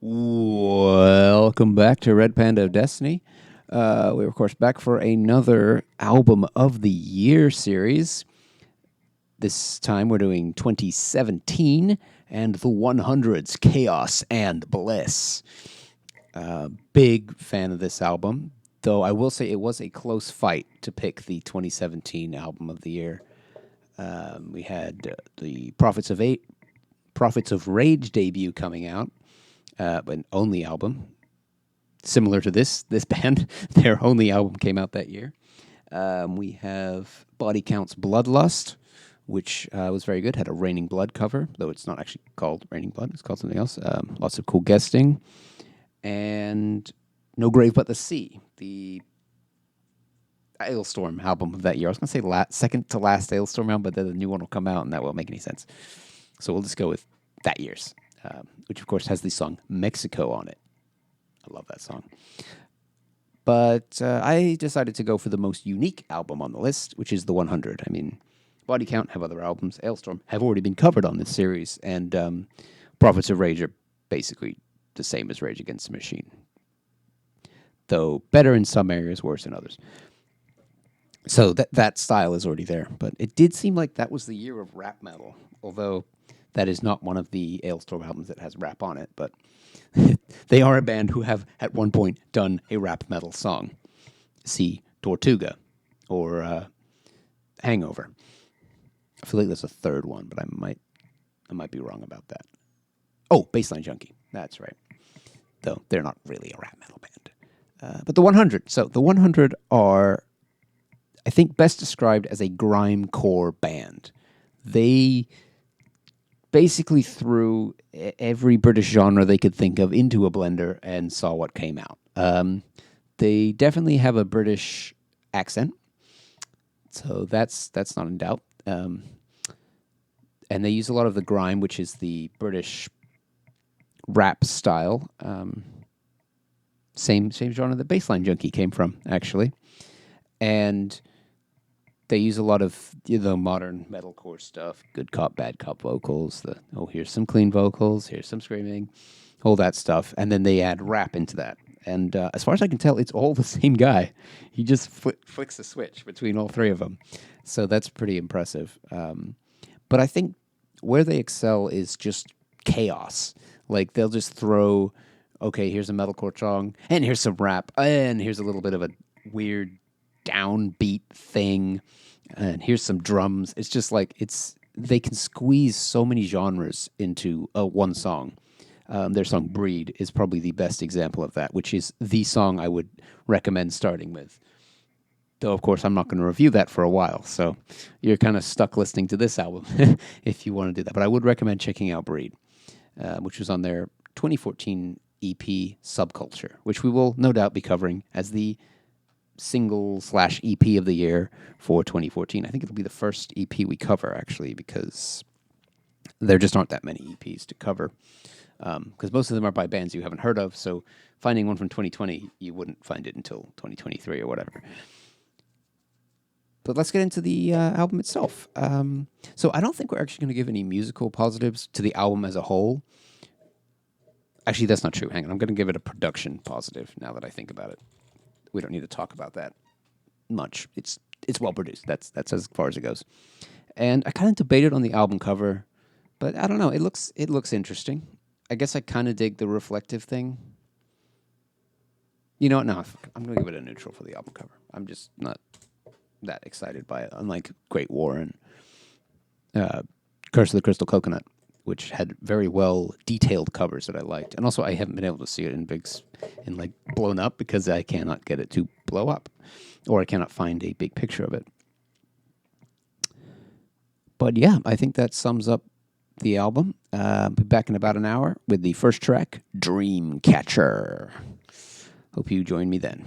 Welcome back to Red Panda of Destiny. We're, of course, back for another Album of the Year series. This time we're doing 2017 and the 100s, Chaos and Bliss. Big fan of this album, though I will say it was a close fight to pick the 2017 Album of the Year. We had the Prophets of Rage debut coming out, an only album, similar to this band. Their only album came out that year. We have Body Count's Bloodlust, which was very good. Had a Raining Blood cover, though it's not actually called Raining Blood. It's called something else. Lots of cool guesting. And No Grave But the Sea, the Ailstorm album of that year. I was going to say second to last Ailstorm album, but then the new one will come out, and that won't make any sense. So we'll just go with that year's, which, of course, has the song Mexico on it. I love that song. But I decided to go for the most unique album on the list, which is the 100. I mean, Body Count have other albums. Ailstorm have already been covered on this series, and Prophets of Rage are basically the same as Rage Against the Machine, though better in some areas, worse in others. So that style is already there. But it did seem like that was the year of rap metal, although that is not one of the Ailstorm albums that has rap on it, but they are a band who have at one point done a rap metal song. See Tortuga or Hangover. I feel like there's a third one, but I might be wrong about that. Oh, Baseline Junkie. That's right. Though they're not really a rap metal band. But the 100. So the 100 are, I think, best described as a grindcore band. They basically threw every British genre they could think of into a blender and saw what came out. They definitely have a British accent, so that's not in doubt. And they use a lot of the grime, which is the British rap style. Same genre that Baseline Junkie came from, actually. And they use a lot of modern metalcore stuff, good cop, bad cop vocals. Here's some clean vocals, here's some screaming, all that stuff, and then they add rap into that. And as far as I can tell, it's all the same guy. He just flicks a switch between all three of them, so that's pretty impressive. But I think where they excel is just chaos. Like they'll just throw, okay, here's a metalcore song, and here's some rap, and here's a little bit of a weird downbeat thing, and here's some drums. It's just like they can squeeze so many genres into one song. Their song Breed is probably the best example of that, which is the song I would recommend starting with. Though, of course, I'm not going to review that for a while, so you're kind of stuck listening to this album if you want to do that. But I would recommend checking out Breed, which was on their 2014 EP Subculture, which we will no doubt be covering as the single/EP of the year for 2014. I think it'll be the first EP we cover, actually, because there just aren't that many EPs to cover. Because most of them are by bands you haven't heard of, so finding one from 2020, you wouldn't find it until 2023 or whatever. But let's get into the album itself. So I don't think we're actually going to give any musical positives to the album as a whole. Actually, that's not true. Hang on. I'm going to give it a production positive now that I think about it. We don't need to talk about that much. It's well produced. That's as far as it goes. And I kind of debated on the album cover, but I don't know. It looks interesting. I guess I kind of dig the reflective thing. You know what? No, I'm going to give it a neutral for the album cover. I'm just not that excited by it, unlike Great War and Curse of the Crystal Coconut, which had very well detailed covers that I liked. And also I haven't been able to see it in like blown up because I cannot get it to blow up, or I cannot find a big picture of it. But yeah, I think that sums up the album. I'll be back in about an hour with the first track, Dreamcatcher. Hope you join me then.